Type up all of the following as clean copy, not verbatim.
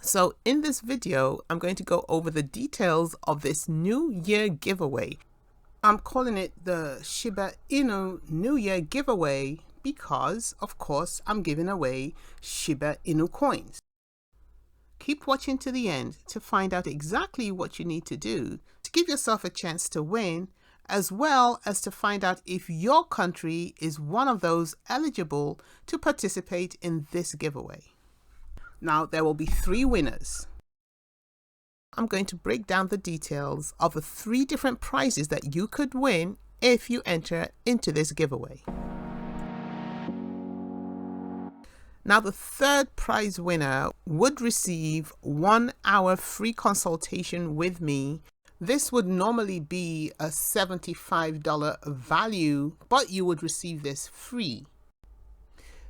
So in this video, I'm going to go over the details of this New Year giveaway. I'm calling it the Shiba Inu New Year giveaway because, of course, I'm giving away Shiba Inu coins. Keep watching to the end to find out exactly what you need to do to give yourself a chance to win, as well as to find out if your country is one of those eligible to participate in this giveaway. Now, there will be 3 winners. I'm going to break down the details of the 3 different prizes that you could win if you enter into this giveaway. Now, the 3rd prize winner would receive 1 hour free consultation with me. This would normally be a $75 value, but you would receive this free.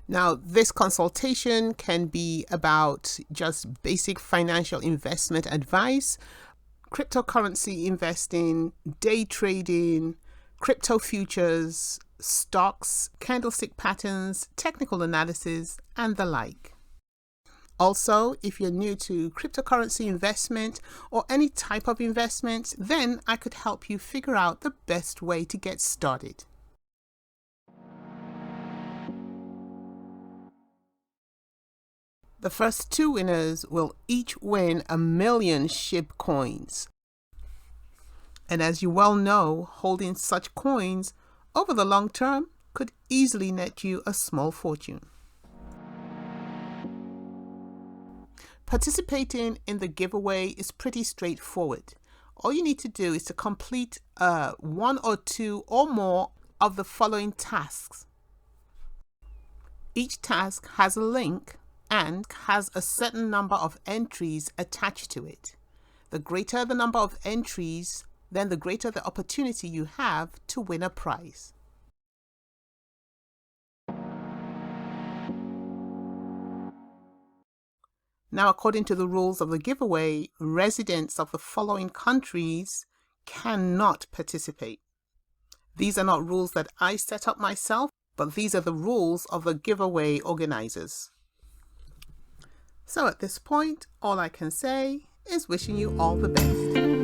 Now, this consultation can be about just basic financial investment advice, cryptocurrency investing, day trading, crypto futures, stocks, candlestick patterns, technical analysis, and the like. Also, if you're new to cryptocurrency investment or any type of investment, then I could help you figure out the best way to get started. The first 2 winners will each win 1 million SHIB coins. And as you well know, holding such coins over the long term could easily net you a small fortune. Participating in the giveaway is pretty straightforward. All you need to do is to complete 1 or 2 or more of the following tasks. Each task has a link and has a certain number of entries attached to it. The greater the number of entries, then the greater the opportunity you have to win a prize. Now, according to the rules of the giveaway, residents of the following countries cannot participate. These are not rules that I set up myself, but these are the rules of the giveaway organizers. So at this point, all I can say is wishing you all the best.